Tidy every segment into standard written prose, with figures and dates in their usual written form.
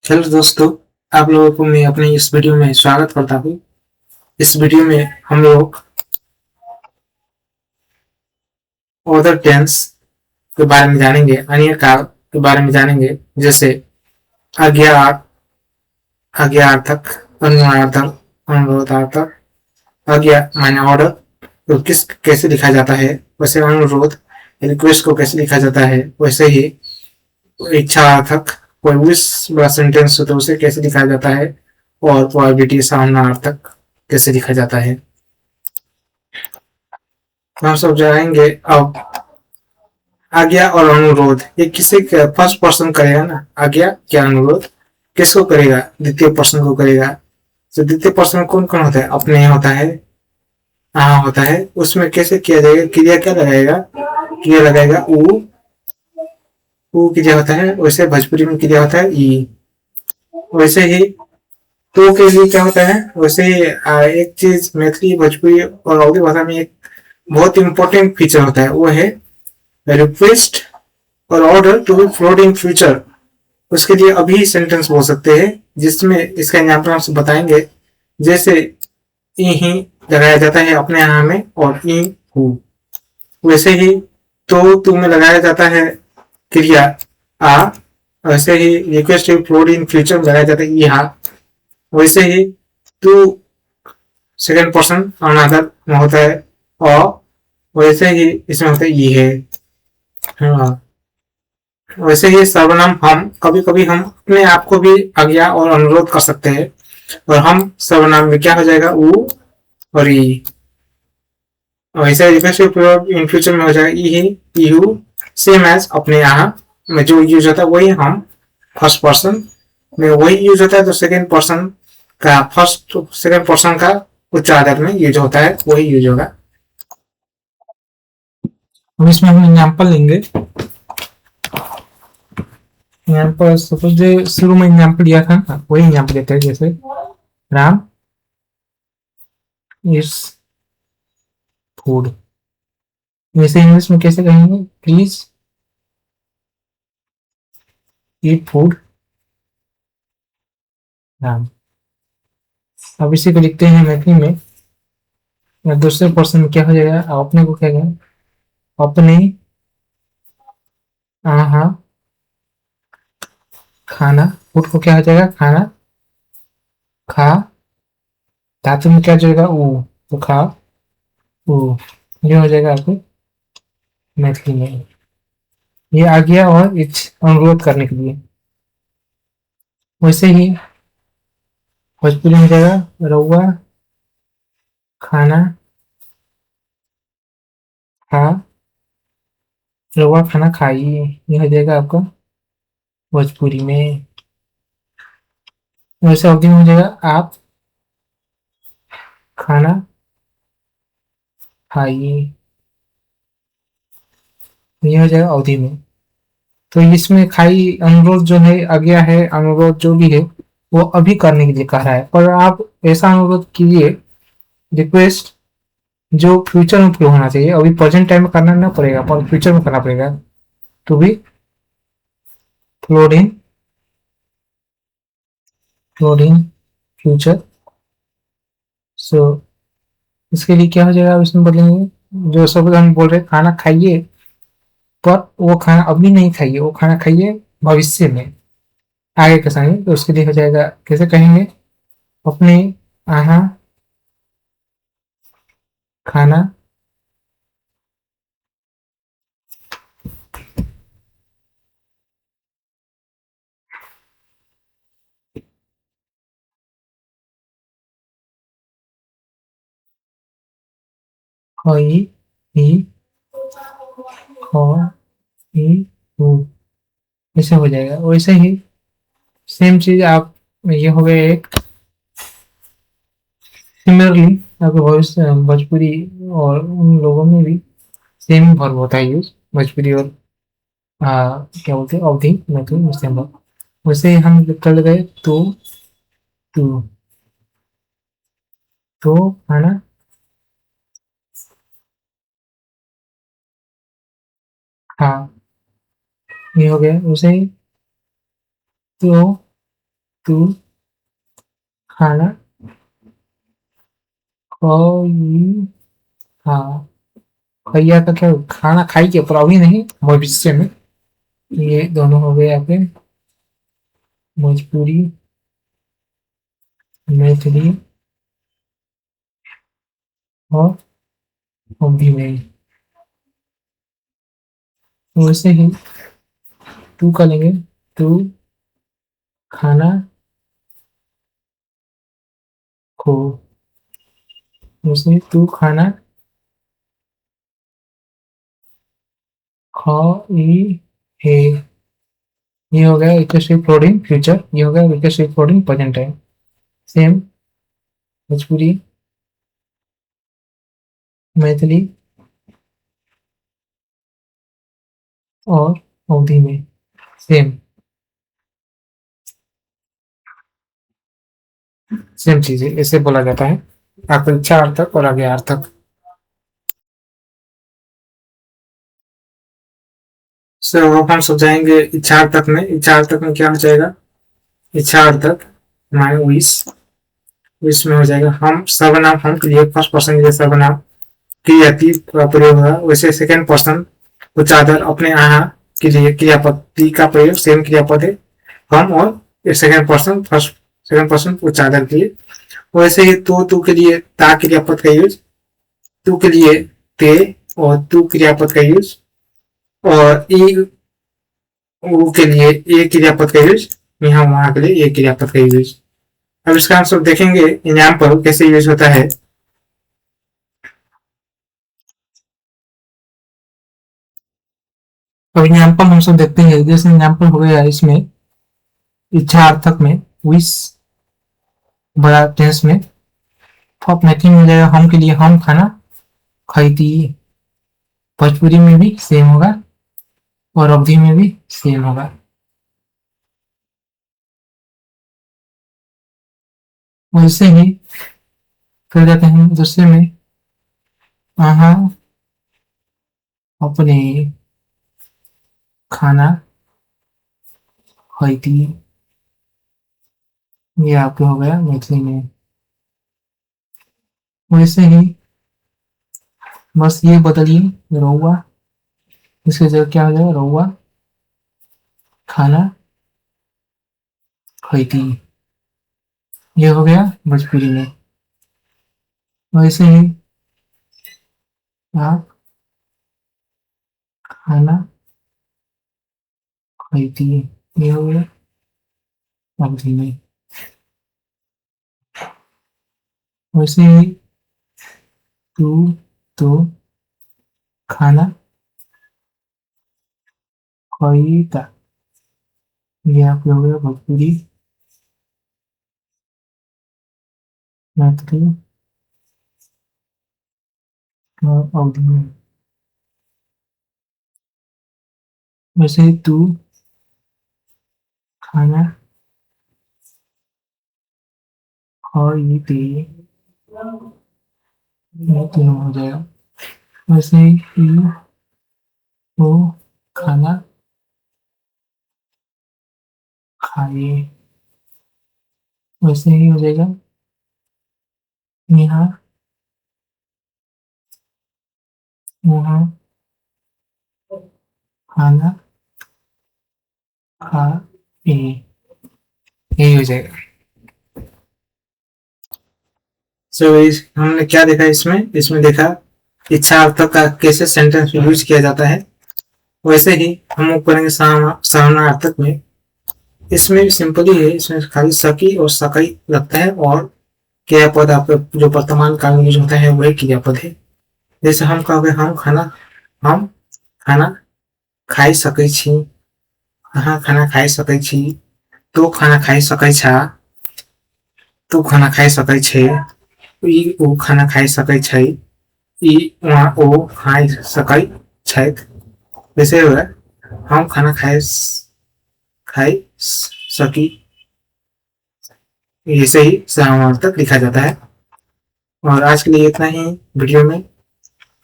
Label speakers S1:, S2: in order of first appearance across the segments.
S1: Hello दोस्तों, आप लोगों को मैं अपने इस वीडियो में स्वागत करता हूँ। इस वीडियो में हम लोग अदर टेंस के बारे में जानेंगे, अन्य काल के बारे में जानेंगे, जैसे आज्ञा, आज्ञार्थक, अनुरोधार्थक, अनुरोधार्थक। आज्ञा माने ऑर्डर, तो कैसे लिखा जाता है, वैसे अनुरोध रिक्वेस्ट को कैसे लिखा जाता है, वैसे ही इच्छार्थक कोई विश वाला सेंटेंस हो तो उसे कैसे लिखा जाता है, और प्रोबेबिलिटी सामनार्थक कैसे लिखा जाता है। हम सब जानेंगे अब। आज्ञा और अनुरोध ये किसे फर्स्ट पर्सन करेगा ना, आज्ञा क्या अनुरोध किसको करेगा, द्वितीय पर्सन को करेगा। तो द्वितीय पर्सन कौन कौन होता है, अपने यहाँ होता है, हाँ होता है। उसमें कैसे किया जाएगा, क्रिया क्या लगाएगा, क्रिया लगाएगा ऊ क्रिया होता है। वैसे भोजपुरी में क्रिया होता है ई। वैसे ही तो के लिए क्या होता है, वैसे ही एक चीज मैथिली भोजपुरी और अवधी भाषा में एक बहुत इंपॉर्टेंट फीचर होता है, वो है रिक्वेस्ट और order to be float in future. उसके लिए अभी सेंटेंस बोल सकते हैं, जिसमें इसका एग्जाम्पल आपसे बताएंगे। जैसे ई ही लगाया जाता है अपने यहाँ में, और ई हु। वैसे ही तो तू में लगाया जाता है क्रिया आ। वैसे ही request to float in future में लगाया जाता है ई हा। वैसे ही टू सेकेंड पर्सन अनादर में होता है और वैसे ही इसमें होता है ये है। हाँ। वैसे ही सर्वनाम हम कभी कभी हम अपने आप को भी आज्ञा और अनुरोध कर सकते हैं, और हम सर्वनाम में क्या हो जाएगा ऊ और ई। वैसे रिक्वेस्ट इन फ्यूचर में हो जाएगा ई ही यू। सेम एज अपने यहाँ में जो यूज होता है वही हम फर्स्ट पर्सन में वही यूज होता है, तो सेकेंड पर्सन का फर्स्ट सेकेंड पर्सन का उच्च आदर में यूज होता है, वही यूज होगा। अब इसमें हम एग्जाम्पल लेंगे। यहाँ पर सपोज शुरू में एग्जाम्पल दिया था ना, वही एग्जाम्पल देते हैं। जैसे राम इज फूड, वैसे इंग्लिश में कैसे कहेंगे, प्लीज ईट फूड राम। अब इसी को लिखते हैं मैथिली में, या दूसरे पर्सन में क्या हो जाएगा, अपने को क्या कहेंगे, अपने हाँ खाना। फूड को क्या हो जाएगा, खाना खा। धातु में क्या जाएगा ऊ, तो खा ऊ। ये हो जाएगा आपको मैथिली में। ये आ गया और अनुरोध करने के लिए। वैसे ही भोजपुरी में जाएगा रउआ खाना खा, रउआ खाना खाइए। ये हो जाएगा आपका भोजपुरी में। वैसे अवधि में हो जाएगा आप खाना खाइए। ये हो जाएगा अवधि में। तो इसमें खाई अनुरोध जो है, आज्ञा है, अनुरोध जो भी है वो अभी करने के लिए कह रहा है, पर आप ऐसा अनुरोध कीजिए, रिक्वेस्ट जो फ्यूचर में फ्लो होना चाहिए। अभी प्रेजेंट टाइम में करना ना पड़ेगा, पर फ्यूचर में करना पड़ेगा। To be flowed in future. So इसके लिए क्या हो जाएगा, इसमें बदलेंगे। जो सब हम बोल रहे खाना खाइए, पर वो खाना अभी नहीं खाइए, वो खाना खाइए भविष्य में, आगे का समय। तो उसके लिए हो जाएगा, कैसे कहेंगे, अपने यहाँ खाना खाई ही खाई हूँ। ऐसे हो जाएगा। वैसे ही सेम चीज आप, ये हो गया एक। सिमिलरली आपके भविष्य भोजपुरी और उन लोगों में भी सेम वर्ब होता है यूज, भोजपुरी और क्या बोलते हैं अवधि में, तो सेम वर्ब। वैसे ही हम कर गए टू तो खाना खा। ये हो गया। वैसे ही तो तू खाना खाई। हाँ, खैया का क्या, खाना खाई के ऊपर, अभी नहीं, भविष्य में। ये दोनों हो गए आपके भोजपुरी, मैथिली और हिंदी में। वैसे ही तू का लेंगे, तू खाना खो। वैसे तू खाना खाई है। ये हो गया विकसित फ्लोडिंग फ्यूचर, ये हो गया विकसित flooding present time. Same Bhojpuri, Maithili और अवधि में सेम सेम चीज है, इसे बोला जाता है अपेक्षा अर्थक और आगे अर्थक। सो अब हम समझाएंगे इच्छार्थक में। इच्छार्थक में क्या हो जाएगा, इच्छार्थक हमारे विश, विश में हो जाएगा हम सर्वनाम, हम के लिए फर्स्ट पर्सन के लिए सर्वनाम क्रियातीत का प्रयोग होगा। वैसे सेकंड पर्सन उच्चादर अपने आहा के लिए क्रियापद ती का प्रयोग, सेम क्रियापद है हम, और second person first second person उच्चादर के लिए। वैसे ही तू के लिए ता क्रियापद का यूज, तू के लिए ते और तू क्रियापद का यूज, और ई ऊ के लिए ए क्रियापद का यूज, यहाँ वहां के लिए ए क्रियापद का यूज। अब इसका हम सब देखेंगे एग्जाम्पल कैसे यूज होता है। अब एग्जाम्पल हम सब देखते हैं। जैसे एग्जाम्पल हो गया इसमें इच्छार्थक में विश बड़ा टेंस में, अब मैथिली में जाएगा हम के लिए हम खाना खाई। भोजपुरी में भी सेम होगा और अवधि में भी सेम होगा। वैसे ही फिर जाते हैं दूसरे में, आहा अपने खाना खाई। ये आपके हो गया मैथिली में। वैसे ही बस ये बदलिए रउआ, इसकी जगह क्या हो जाएगा, रउआ खाना खाई। ये हो गया भोजपुरी में। वैसे ही आप खाना खाई, ये हो गया अवधि में। वैसे ही तू तो खाना खाईता, ये आप हो गया भोजपुरी, मैथिली और अवधि में। वैसे ही तू खाना खाईती, ये तीनों हो जाएगा। वैसे ही वो खाना खाए, वैसे ही हो जाएगा यहाँ वहाँ खाना खाए, यही हो जाएगा। हमने क्या देखा इसमें, इसमें देखा इच्छा अर्थक का कैसे सेंटेंस में यूज किया जाता है। वैसे ही हम लोग करेंगे समानार्थक में। इसमें भी सिंपल ही है, इसमें खाली सकी और सकई लगता है, और क्रियापद आपके जो वर्तमान काल में यूज होता है वही क्रियापद है। जैसे हम कहोगे हम खाना खाई सकै छी, अहाँ खाना खाई सकै छी, तो खाना खाई सकै छ, तू खाना खाई सकै छे, ई ऊ खाना खाई सकै छै, ई वहाँ ओ खाई सकै छैथ। वैसे होगा हम खाना खाई सकी, ऐसे ही समानार्थक लिखा जाता है। और आज के लिए इतना ही वीडियो में।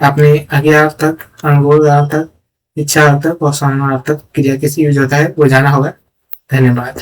S1: आपने आज्ञार्थक, अनुरोधार्थक, इच्छार्थक और समानार्थक क्रिया कैसे यूज होता है वो जाना होगा। धन्यवाद।